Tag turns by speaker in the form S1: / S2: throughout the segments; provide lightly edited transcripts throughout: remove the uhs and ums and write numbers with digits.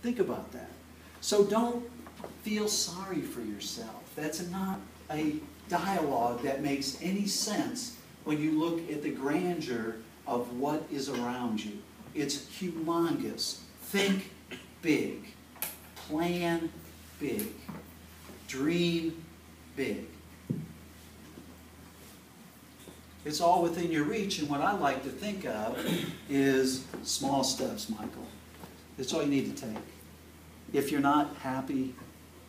S1: Think about that. So don't feel sorry for yourself. That's not a dialogue that makes any sense when you look at the grandeur of what is around you. It's humongous. Think big. Plan big. Dream big. It's all within your reach, and what I like to think of is small steps, Michael. That's all you need to take. If you're not happy,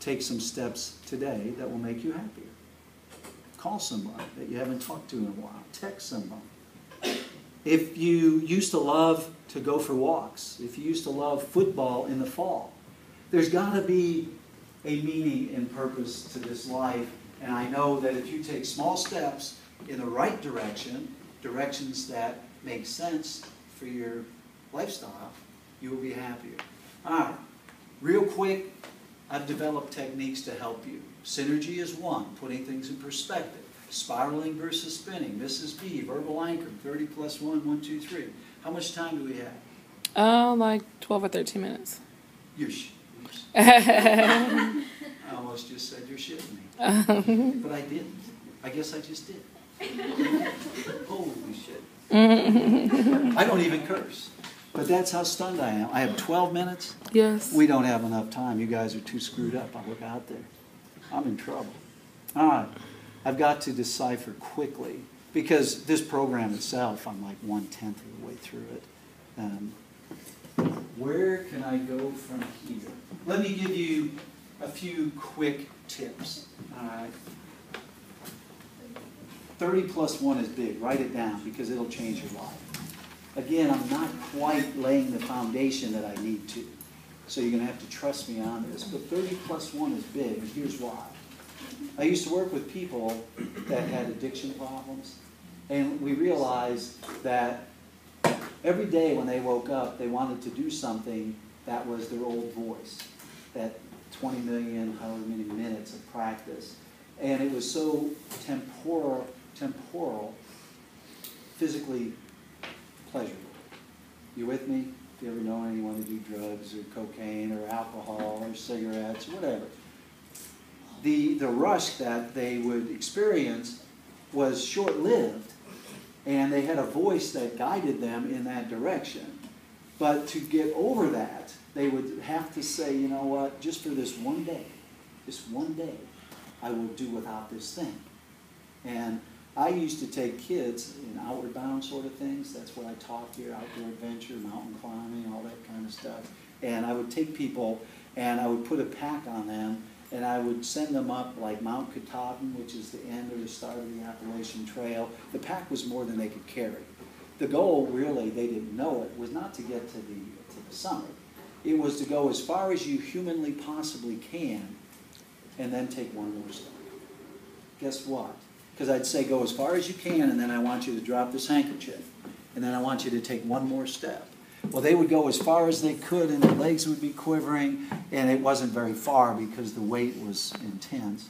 S1: take some steps today that will make you happier. Call somebody that you haven't talked to in a while. Text somebody. If you used to love to go for walks, if you used to love football in the fall, there's got to be a meaning and purpose to this life. And I know that if you take small steps in the right direction, directions that make sense for your lifestyle, you will be happier. All right, real quick, I've developed techniques to help you. Synergy is one, putting things in perspective. Spiraling versus spinning. Mrs. B, verbal anchor, 30 plus 1, 1, 2, 3. How much time do we have?
S2: Like 12 or 13 minutes.
S1: You're I almost just said you're shitting me. But I didn't. I guess I just did. Holy shit. I don't even curse. But that's how stunned I am. I have 12 minutes.
S2: Yes.
S1: We don't have enough time. You guys are too screwed up. I look out there. I'm in trouble. All right. I've got to decipher quickly because this program itself, I'm like 1/10 of the way through it. Where can I go from here? Let me give you a few quick tips. All right. 30 plus 1 is big. Write it down because it'll change your life. Again, I'm not quite laying the foundation that I need to. So you're going to have to trust me on this. But 30 plus 1 is big, and here's why. I used to work with people that had addiction problems, and we realized that every day when they woke up, they wanted to do something that was their old voice, that 20 million, however many minutes of practice. And it was so temporal, physically pleasurable. You with me? If you ever know anyone to do drugs or cocaine or alcohol or cigarettes or whatever. The rush that they would experience was short-lived, and they had a voice that guided them in that direction. But to get over that, they would have to say, you know what, just for this one day, I will do without this thing. And I used to take kids in outward bound sort of things. That's what I taught here, outdoor adventure, mountain climbing, all that kind of stuff. And I would take people and I would put a pack on them and I would send them up like Mount Katahdin, which is the end or the start of the Appalachian Trail. The pack was more than they could carry. The goal, really, they didn't know it, was not to get to the summit. It was to go as far as you humanly possibly can and then take one more step. Guess what? Because I'd say go as far as you can, and then I want you to drop this handkerchief. And then I want you to take one more step. Well, they would go as far as they could, and their legs would be quivering, and it wasn't very far because the weight was intense.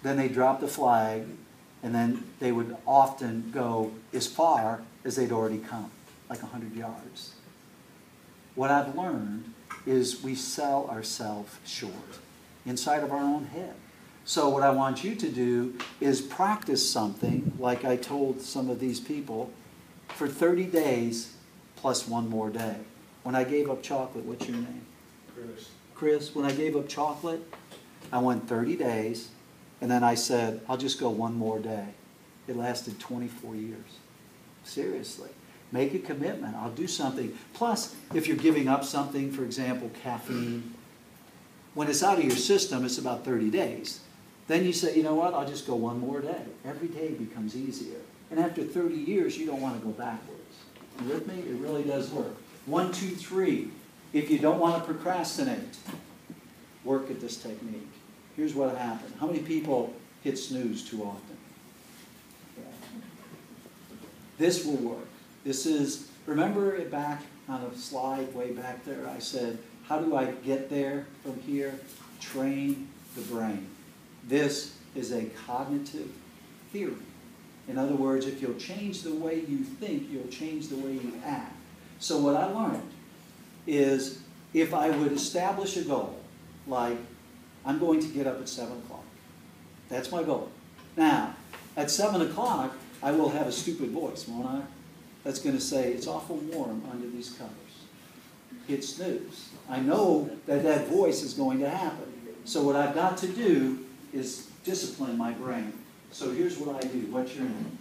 S1: Then they dropped the flag, and then they would often go as far as they'd already come, like 100 yards. What I've learned is we sell ourselves short inside of our own head. So what I want you to do is practice something, like I told some of these people, for 30 days plus one more day. When I gave up chocolate, what's your name?
S3: Chris.
S1: Chris, when I gave up chocolate, I went 30 days, and then I said, I'll just go one more day. It lasted 24 years. Seriously. Make a commitment. I'll do something. Plus, if you're giving up something, for example, caffeine, when it's out of your system, it's about 30 days. Then you say, you know what, I'll just go one more day. Every day becomes easier. And after 30 years, you don't want to go backwards. You with me? It really does work. 1, 2, 3. If you don't want to procrastinate, work at this technique. Here's what happened. How many people hit snooze too often? Yeah. This will work. This is, remember it back on a slide way back there, I said, how do I get there from here? Train the brain. This is a cognitive theory. In other words, if you'll change the way you think, you'll change the way you act. So what I learned is if I would establish a goal, like I'm going to get up at 7 o'clock. That's my goal. Now, at 7 o'clock, I will have a stupid voice, won't I? That's going to say, it's awful warm under these covers. Hit snooze. I know that that voice is going to happen. So what I've got to do is discipline my brain. So here's what I do. What's your name?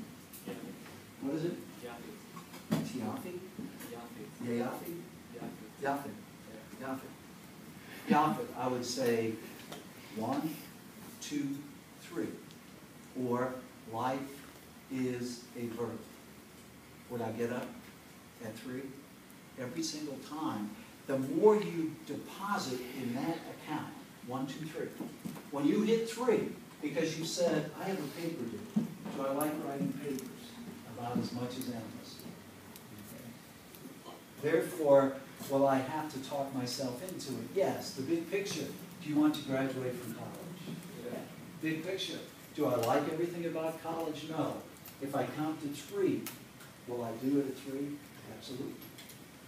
S1: What is it? Tiafi? Yafi? Yafi. Yafi. I would say 1, 2, 3. Or life is a verb. Would I get up at 3? Every single time. The more you deposit in that account, 1, 2, 3. When you hit 3, because you said, I have a paper due. Do I like writing papers? About as much as endless. Okay. Therefore, will I have to talk myself into it? Yes. The big picture. Do you want to graduate from college? Yeah. Big picture. Do I like everything about college? No. If I count to 3, will I do it at 3? Absolutely.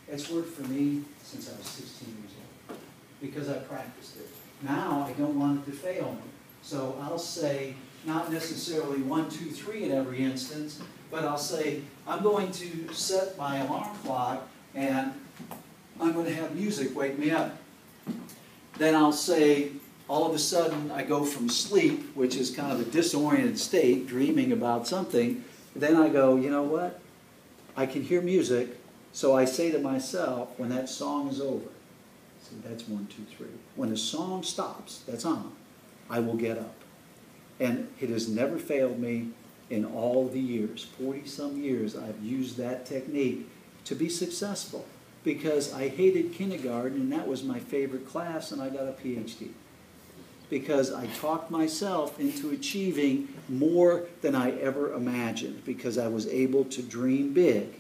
S1: It's worked for me since I was 16 years old because I practiced it. Now I don't want it to fail me. So I'll say not necessarily 1, 2, 3 in every instance, but I'll say I'm going to set my alarm clock and I'm going to have music wake me up. Then I'll say all of a sudden I go from sleep, which is kind of a disoriented state, dreaming about something. Then I go, you know what? I can hear music, so I say to myself, when that song is over, see, that's 1, 2, 3. When the song stops, that's on, I will get up. And it has never failed me in all the years, 40-some years, I've used that technique to be successful because I hated kindergarten and that was my favorite class and I got a PhD. Because I talked myself into achieving more than I ever imagined because I was able to dream big,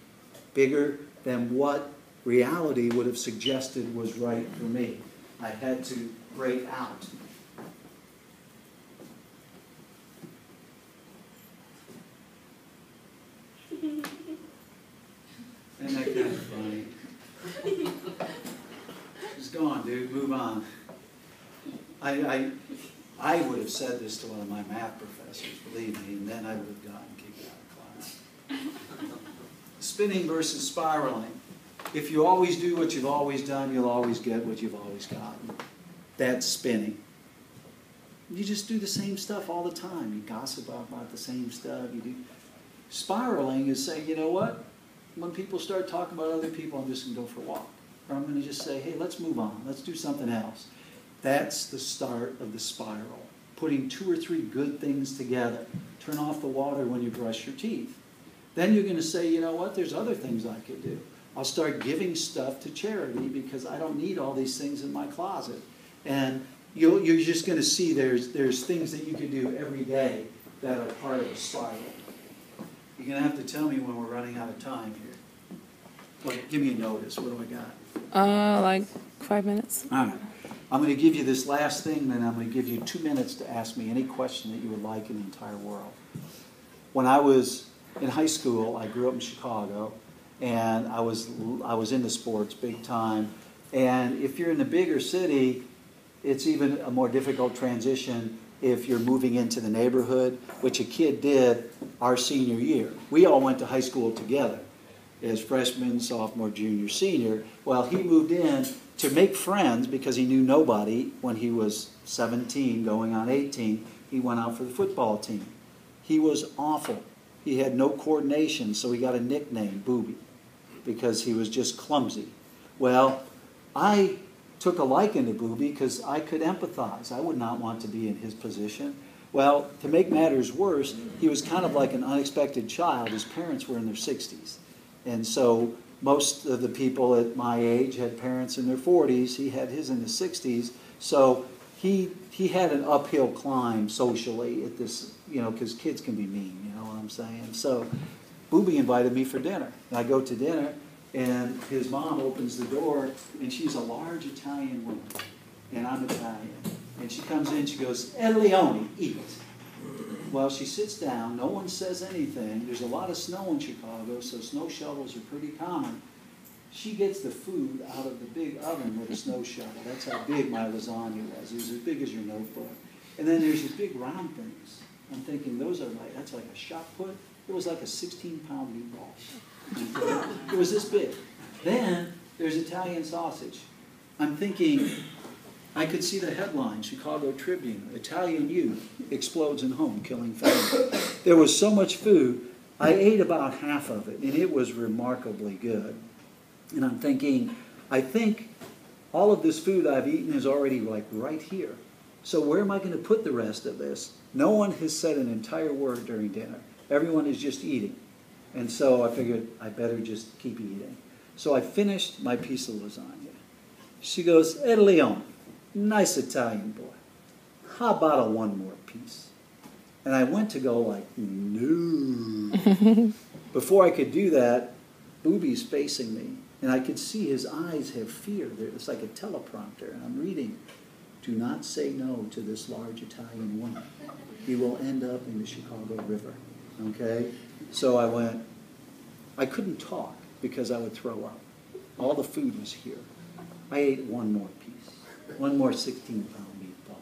S1: bigger than what reality would have suggested was right for me. I had to break out. Isn't that kind of funny? Just go on, dude. Move on. I would have said this to one of my math professors, believe me, and then I would have gotten kicked out of class. Spinning versus spiraling. If you always do what you've always done, you'll always get what you've always gotten. That's spinning. You just do the same stuff all the time. You gossip about the same stuff. You do. Spiraling is saying, you know what? When people start talking about other people, I'm just going to go for a walk. Or I'm going to just say, hey, let's move on. Let's do something else. That's the start of the spiral. Putting 2 or 3 good things together. Turn off the water when you brush your teeth. Then you're going to say, you know what? There's other things I could do. I'll start giving stuff to charity because I don't need all these things in my closet. And you're just going to see there's things that you can do every day that are part of the spiral. You're going to have to tell me when we're running out of time here. Well, give me a notice. What do I got?
S2: Like 5 minutes.
S1: All right. I'm going to give you this last thing, then I'm going to give you 2 minutes to ask me any question that you would like in the entire world. When I was in high school, I grew up in Chicago, and I was into sports big time. And if you're in the bigger city, it's even a more difficult transition if you're moving into the neighborhood, which a kid did our senior year. We all went to high school together as freshmen, sophomore, junior, senior. Well, he moved in to make friends because he knew nobody when he was 17, going on 18. He went out for the football team. He was awful. He had no coordination, so he got a nickname, Booby, because he was just clumsy. Well, I took a liking to Booby because I could empathize. I would not want to be in his position. Well, to make matters worse, he was kind of like an unexpected child. His parents were in their 60s. And so most of the people at my age had parents in their 40s. He had his in his 60s. So he had an uphill climb socially at this, because kids can be mean, you know what I'm saying? So Booby invited me for dinner. And I go to dinner, and his mom opens the door, and she's a large Italian woman, and I'm Italian. And she comes in, she goes, "El Leone, eat." Well, she sits down, no one says anything. There's a lot of snow in Chicago, so snow shovels are pretty common. She gets the food out of the big oven with a snow shovel. That's how big my lasagna was. It was as big as your notebook. And then there's these big round things. I'm thinking, that's like a shot put. It was like a 16-pound meatball. It was this big. Then there's Italian sausage. I'm thinking, I could see the headline, Chicago Tribune, Italian youth explodes in home, killing family. There was so much food. I ate about half of it, and it was remarkably good. And I'm thinking, I think all of this food I've eaten is already like right here. So where am I going to put the rest of this? No one has said an entire word during dinner. Everyone is just eating. And so I figured I better just keep eating. So I finished my piece of lasagna. She goes, "Ed Leon, nice Italian boy. How about one more piece?" And I went to go like, no. Before I could do that, Booby's facing me. And I could see his eyes have fear. It's like a teleprompter. And I'm reading, "Do not say no to this large Italian woman. He will end up in the Chicago River." Okay? So I went, I couldn't talk because I would throw up. All the food was here. I ate one more piece. One more 16-pound meatball.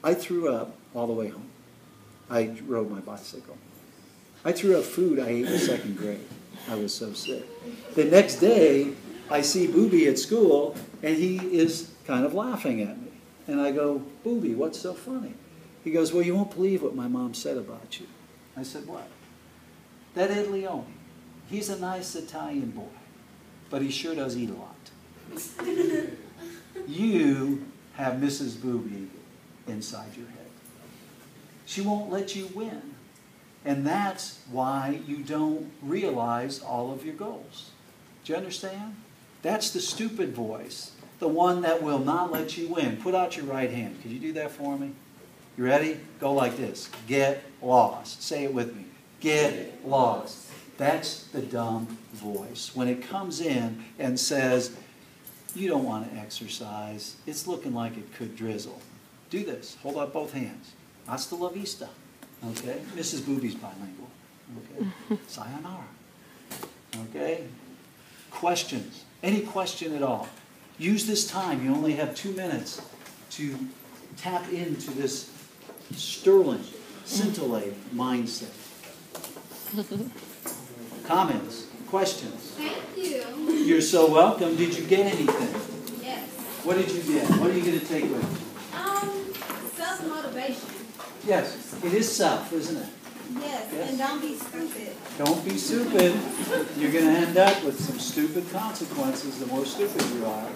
S1: I threw up all the way home. I rode my bicycle. I threw up food I ate in second grade. I was so sick. The next day, I see Booby at school, and he is kind of laughing at me. And I go, "Booby, what's so funny?" He goes, "Well, you won't believe what my mom said about you." I said, "What?" "That Ed Leone, he's a nice Italian boy, but he sure does eat a lot. You have Mrs. Booby inside your head. She won't let you win. And that's why you don't realize all of your goals." Do you understand? That's the stupid voice, the one that will not let you win. Put out your right hand. Could you do that for me? You ready? Go like this. Get lost. Say it with me. Get lost. That's the dumb voice. When it comes in and says, "You don't want to exercise. It's looking like it could drizzle." Do this. Hold up both hands. Hasta la vista. Okay? Mrs. Booby's bilingual. Okay? Sayonara. Okay? Questions. Any question at all. Use this time. You only have 2 minutes to tap into this sterling, scintillating mindset. Comments? Questions?
S2: Thank you.
S1: You're so welcome. Did you get anything?
S2: Yes.
S1: What did you get? What are you going to take with you?
S2: Self-motivation.
S1: Yes, it is self, isn't it?
S2: Yes,
S1: Yes.
S2: and don't be stupid.
S1: Don't be stupid. You're going to end up with some stupid consequences the more stupid you are.